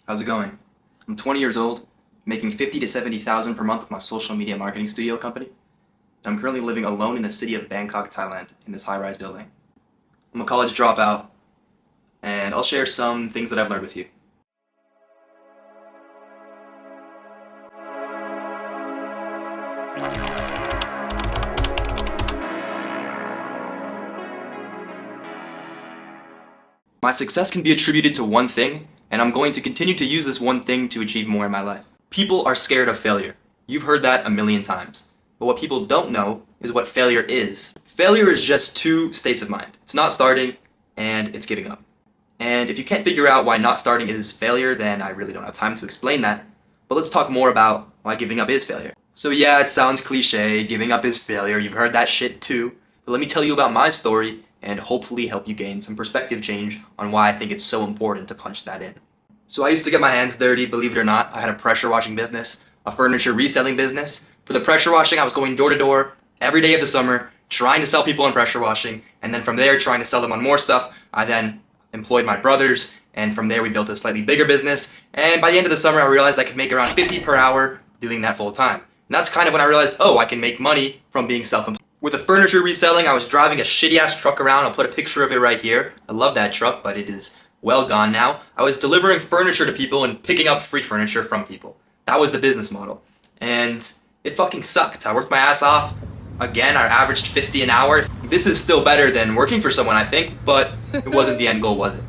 How's it going? I'm 20 years old, making 50 to 70,000 per month with my social media marketing studio company. And I'm currently living alone in the city of Bangkok, Thailand, in this high-rise building. I'm a college dropout, and I'll share some things that I've learned with you. My success can be attributed to one thing, and I'm going to continue to use this one thing to achieve more in my life. People are scared of failure. You've heard that a million times. But what people don't know is what failure is. Failure is just two states of mind. It's not starting, and it's giving up. And if you can't figure out why not starting is failure, then I really don't have time to explain that. But let's talk more about why giving up is failure. So yeah, it sounds cliche, giving up is failure. You've heard that shit too. But let me tell you about my story and hopefully help you gain some perspective change on why I think it's so important to punch that in. So I used to get my hands dirty, believe it or not. I had a pressure washing business, a furniture reselling business. For the pressure washing, I was going door to door every day of the summer, trying to sell people on pressure washing, and then from there, trying to sell them on more stuff. I then employed my brothers, and from there we built a slightly bigger business, and by the end of the summer, I realized I could make around 50 per hour doing that full time. And that's kind of when I realized, oh, I can make money from being self-employed. With the furniture reselling, I was driving a shitty-ass truck around. I'll put a picture of it right here. I love that truck, but it is well gone now. I was delivering furniture to people and picking up free furniture from people. That was the business model. And it fucking sucked. I worked my ass off. Again, I averaged 50 an hour. This is still better than working for someone, I think, but it wasn't the end goal, was it?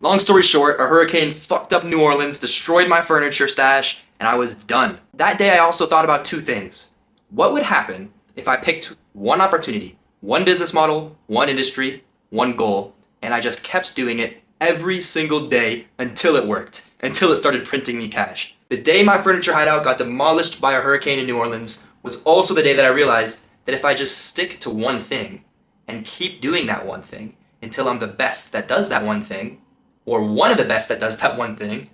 Long story short, a hurricane fucked up New Orleans, destroyed my furniture stash, and I was done. That day I also thought about two things. What would happen if I picked one opportunity, one business model, one industry, one goal, and I just kept doing it every single day until it worked, until it started printing me cash? The day my furniture hideout got demolished by a hurricane in New Orleans was also the day that I realized that if I just stick to one thing and keep doing that one thing until I'm the best that does that one thing, or one of the best that does that one thing,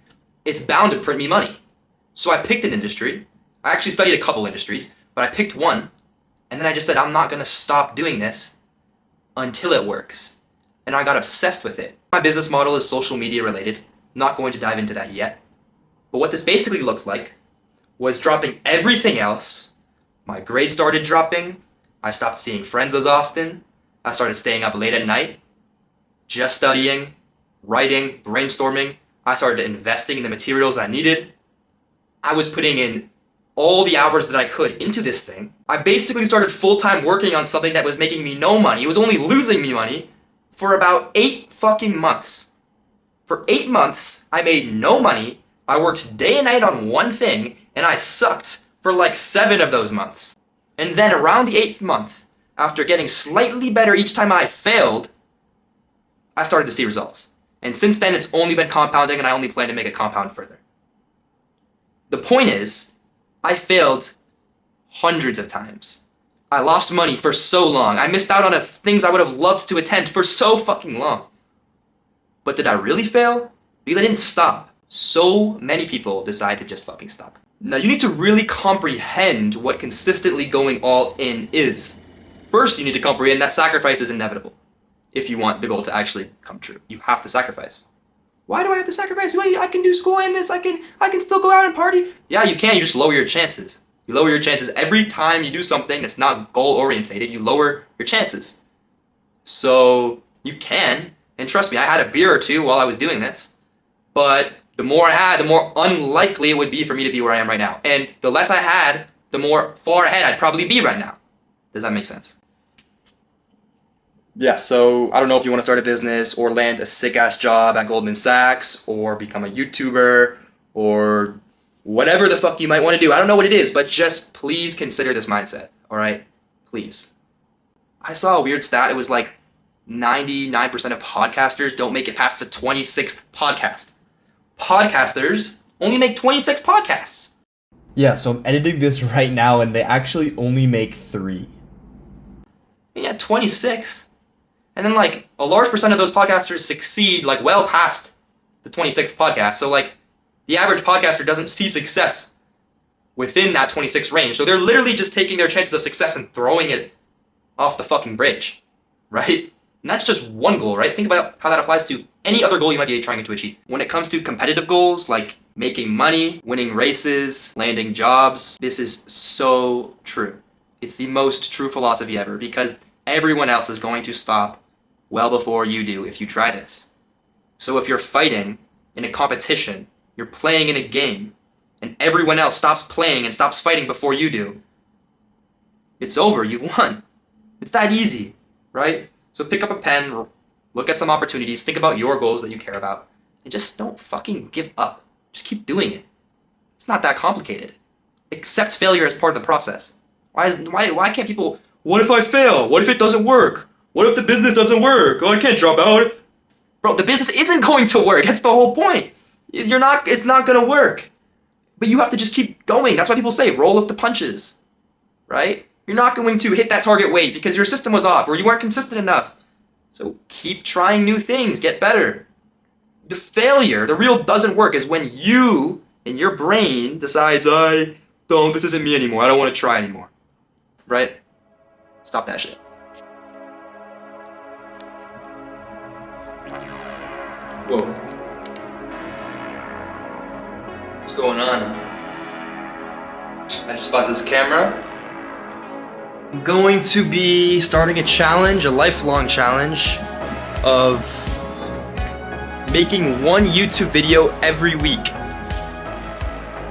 it's bound to print me money. So I picked an industry. I actually studied a couple industries, but I picked one. And then I just said, I'm not going to stop doing this until it works. And I got obsessed with it. My business model is social media related. I'm not going to dive into that yet. But what this basically looked like was dropping everything else. My grades started dropping. I stopped seeing friends as often. I started staying up late at night, just studying, writing, brainstorming. I started investing in the materials I needed. I was putting in all the hours that I could into this thing. I basically started full-time working on something that was making me no money. It was only losing me money for about 8 fucking months. For 8 months, I made no money. I worked day and night on one thing, and I sucked for like 7 of those months. And then around the 8th month, after getting slightly better each time I failed, I started to see results. And since then, it's only been compounding, and I only plan to make it compound further. The point is, I failed hundreds of times. I lost money for so long. I missed out on things I would have loved to attend for so fucking long. But did I really fail? Because I didn't stop. So many people decide to just fucking stop. Now you need to really comprehend what consistently going all in is. First, you need to comprehend that sacrifice is inevitable. If you want the goal to actually come true, you have to sacrifice. Why do I have to sacrifice? Well, I can do school and this. I can still go out and party. Yeah, you can. You just lower your chances. You lower your chances every time you do something that's not goal orientated. You lower your chances. So you can, and trust me, I had a beer or two while I was doing this. But the more I had, the more unlikely it would be for me to be where I am right now. And the less I had, the more far ahead I'd probably be right now. Does that make sense? Yeah, so I don't know if you want to start a business or land a sick-ass job at Goldman Sachs or become a YouTuber or whatever the fuck you might want to do. I don't know what it is, but just please consider this mindset, all right? Please. I saw a weird stat. It was like 99% of podcasters don't make it past the 26th podcast. Podcasters only make 26 podcasts. Yeah, so I'm editing this right now and they actually only make 3. Yeah, 26. And then, like, a large percent of those podcasters succeed, like, well past the 26th podcast. So, like, the average podcaster doesn't see success within that 26 range. So they're literally just taking their chances of success and throwing it off the fucking bridge, right? And that's just one goal, right? Think about how that applies to any other goal you might be trying to achieve. When it comes to competitive goals like making money, winning races, landing jobs, this is so true. It's the most true philosophy ever because everyone else is going to stop well before you do if you try this. So if you're fighting in a competition, you're playing in a game, and everyone else stops playing and stops fighting before you do, it's over, you've won. It's that easy, right? So pick up a pen, look at some opportunities, think about your goals that you care about, and just don't fucking give up. Just keep doing it. It's not that complicated. Accept failure as part of the process. Why can't people, what if I fail? What if it doesn't work? What if the business doesn't work? Oh, I can't drop out. Bro, the business isn't going to work. That's the whole point. It's not gonna work. But you have to just keep going. That's why people say roll with the punches, right? You're not going to hit that target weight because your system was off or you weren't consistent enough. So keep trying new things, get better. The failure, the real doesn't work is when you, in your brain, decides, this isn't me anymore. I don't want to try anymore. Right? Stop that shit. Whoa. What's going on? I just bought this camera. I'm going to be starting a challenge, a lifelong challenge, of making one YouTube video every week.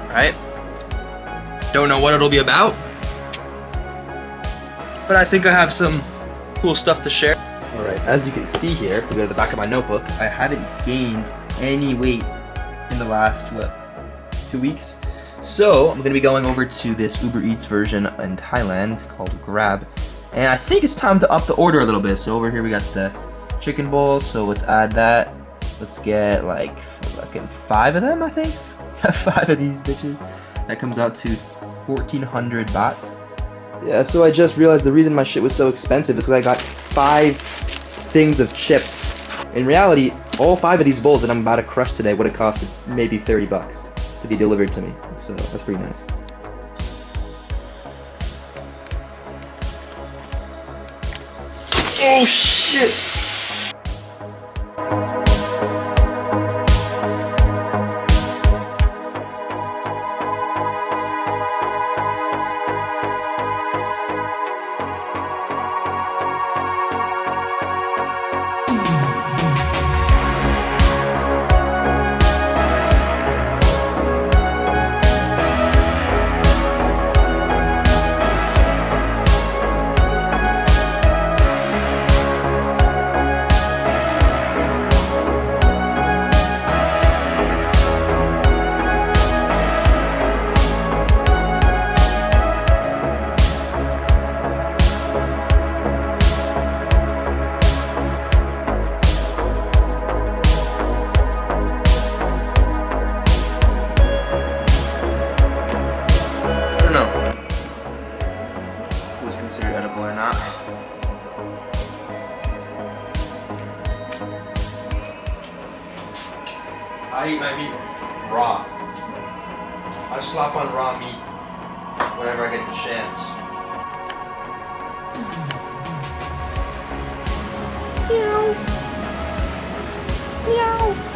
Right? Don't know what it'll be about, but I think I have some cool stuff to share. Alright, as you can see here, if we go to the back of my notebook, I haven't gained any weight in the last, 2 weeks? So, I'm going to be going over to this Uber Eats version in Thailand called Grab, and I think it's time to up the order a little bit. So over here we got the chicken bowl, so let's add that. Let's get like fucking 5 of them, I think. 5 of these bitches. That comes out to 1,400 baht. Yeah, so I just realized the reason my shit was so expensive is because I got 5 things of chips. In reality, all 5 of these bowls that I'm about to crush today would have cost maybe 30 bucks to be delivered to me. So that's pretty nice. Oh shit! Considered edible or not. I eat my meat raw. I slap on raw meat whenever I get the chance. Meow. Meow.